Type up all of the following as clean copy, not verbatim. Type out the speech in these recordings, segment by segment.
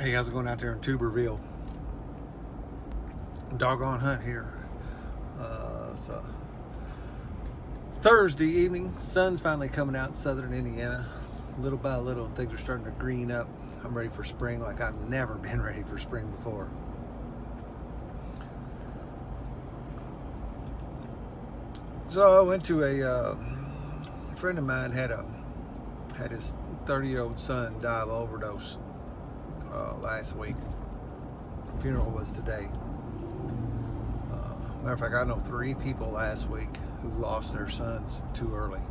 Hey, how's it going out there in Tuberville? Doggone hunt here. So Thursday evening, sun's finally coming out in southern Indiana. Little by little, things are starting to green up. I'm ready for spring like I've never been ready for spring before. So I went to a friend of mine had his 30-year-old son die of overdose last week. The funeral was today. Matter of fact, I know 3 people last week who lost their sons too early.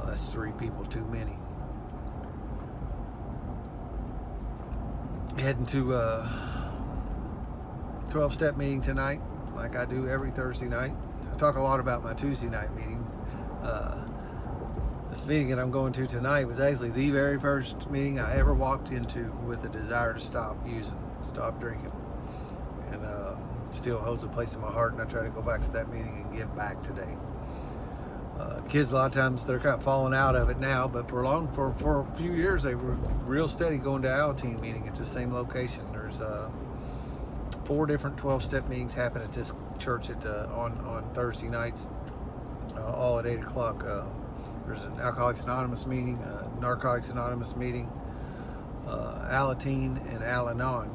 That's 3 people too many. Heading to a 12-step meeting tonight, like I do every Thursday night. I talk a lot about my Tuesday night meeting. This meeting that I'm going to tonight was actually the very first meeting I ever walked into with a desire to stop drinking. And still holds a place in my heart, and I try to go back to that meeting and give back today. Kids, a lot of times, they're kind of falling out of it now, but for a few years, they were real steady going to Alateen meeting at the same location. There's 4 different 12-step meetings happen at this church on Thursday nights, all at 8 o'clock. There's an Alcoholics Anonymous meeting, a Narcotics Anonymous meeting, Alateen, and Al-Anon.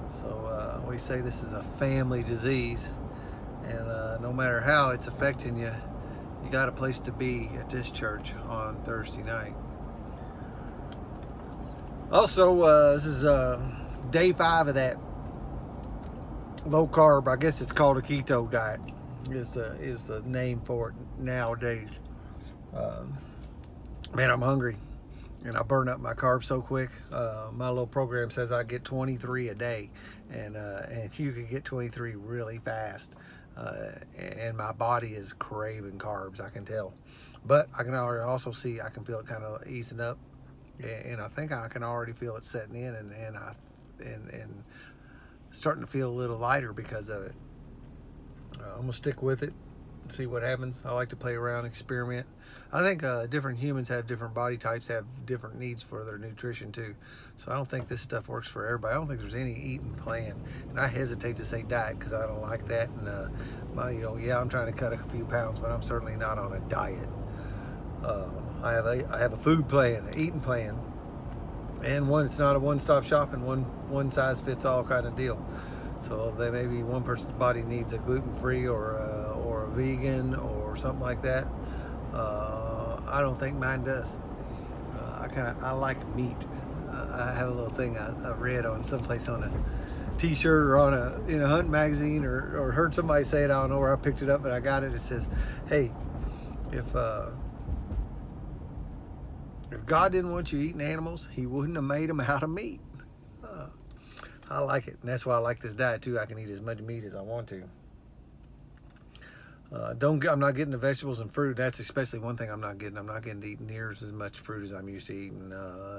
So we say this is a family disease, and no matter how it's affecting you, you got a place to be at this church on Thursday night. Also, this is day 5 of that low carb, I guess it's called a keto diet, is the name for it nowadays. Man, I'm hungry, and I burn up my carbs so quick. My little program says I get 23 a day, and you can get 23 really fast. And my body is craving carbs, I can tell. But I can already also see, I can feel it kind of easing up, and I think I can already feel it setting in, and starting to feel a little lighter because of it. I'm gonna stick with it, see what happens. I like to play around, experiment. I think different humans have different body types, have different needs for their nutrition too. So I don't think this stuff works for everybody. I don't think there's any eating plan. And I hesitate to say diet because I don't like that. And yeah, I'm trying to cut a few pounds, but I'm certainly not on a diet. I have a food plan, an eating plan, and it's not a one-stop shopping, one size fits all kind of deal. So maybe one person's body needs a gluten-free or a vegan or something like that. I don't think mine does. I like meat. I have a little thing I read on someplace on a t-shirt or on in a hunting magazine or heard somebody say it. I don't know where I picked it up, but I got it. It says, hey, if God didn't want you eating animals, he wouldn't have made them out of meat. I like it, and that's why I like this diet too. I can eat as much meat as I want to. I'm not getting the vegetables and fruit. That's especially one thing I'm not getting. I'm not getting to eat near as much fruit as I'm used to eating.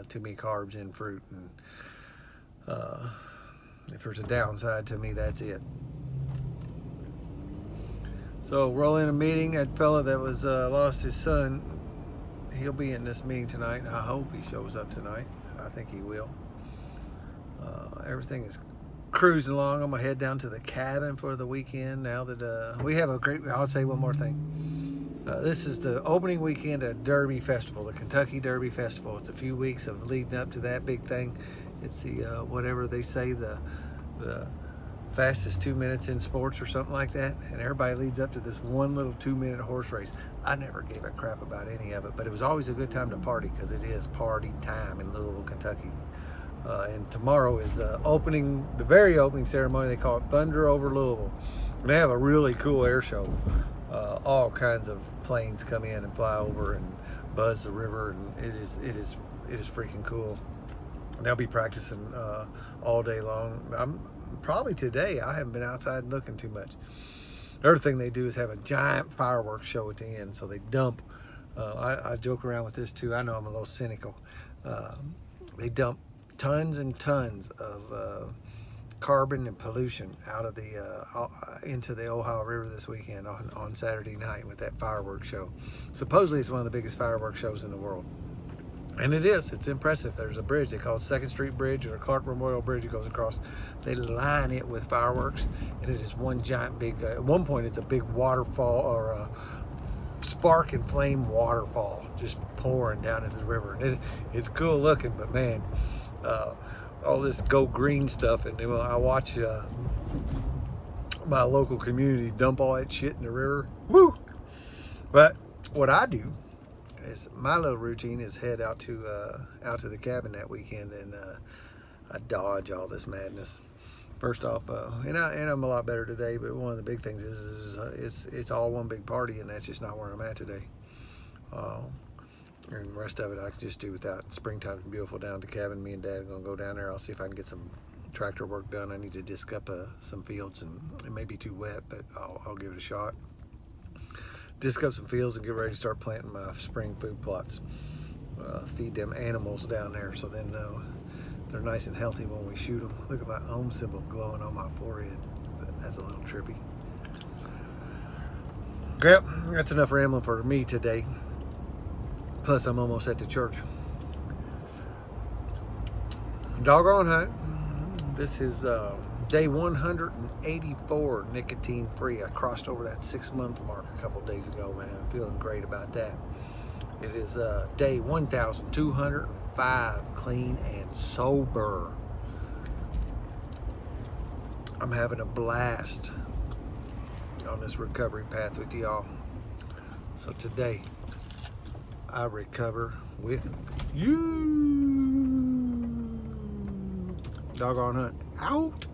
Too many carbs in fruit, and if there's a downside to me, that's it. So roll in a meeting. That fella that was lost his son, he'll be in this meeting tonight. I hope he shows up tonight. I think he will. Everything is cruising along. I'm gonna head down to the cabin for the weekend now that we have a great. I'll say one more thing. This is the opening weekend of Derby Festival, the Kentucky Derby Festival. It's a few weeks of leading up to that big thing. It's the whatever they say, the fastest 2 minutes in sports or something like that, and everybody leads up to this one little 2-minute horse race. I never gave a crap about any of it, but it was always a good time to party because it is party time in Louisville, Kentucky. And tomorrow is the very opening ceremony. They call it Thunder Over Louisville. And they have a really cool air show. All kinds of planes come in and fly over and buzz the river, and it is freaking cool. And they'll be practicing all day long. Probably today. I haven't been outside looking too much. The other thing they do is have a giant fireworks show at the end. So they dump. I joke around with this too. I know I'm a little cynical. They dump tons and tons of carbon and pollution out of into the Ohio River this weekend on Saturday night with that fireworks show. Supposedly it's one of the biggest fireworks shows in the world. And it's impressive. There's a bridge, they call it 2nd Street Bridge, or Clark Memorial Bridge. It goes across. They line it with fireworks, and it is one giant big, at one point it's a big waterfall, or a spark and flame waterfall just pouring down into the river. And it's cool looking, but man, all this go green stuff, and I watch my local community dump all that shit in the river. Woo! But what I do is, my little routine is head out to the cabin that weekend, and I dodge all this madness. First off, and I'm a lot better today, but one of the big things is it's all one big party, and that's just not where I'm at today. And the rest of it I can just do without. Springtime's beautiful down at the cabin. Me and Dad are gonna go down there. I'll see if I can get some tractor work done. I need to disc up some fields, and it may be too wet, but I'll give it a shot. Disc up some fields and get ready to start planting my spring food plots. Feed them animals down there, so then they're nice and healthy when we shoot them. Look at my ohm symbol glowing on my forehead. That's a little trippy. Yep, that's enough rambling for me today. Plus, I'm almost at the church. Doggone hunt. This is day 184 nicotine free. I crossed over that 6-month mark a couple days ago, man. I'm feeling great about that. It is day 1,205 clean and sober. I'm having a blast on this recovery path with y'all. So today, I recover with you. Doggone hunt out.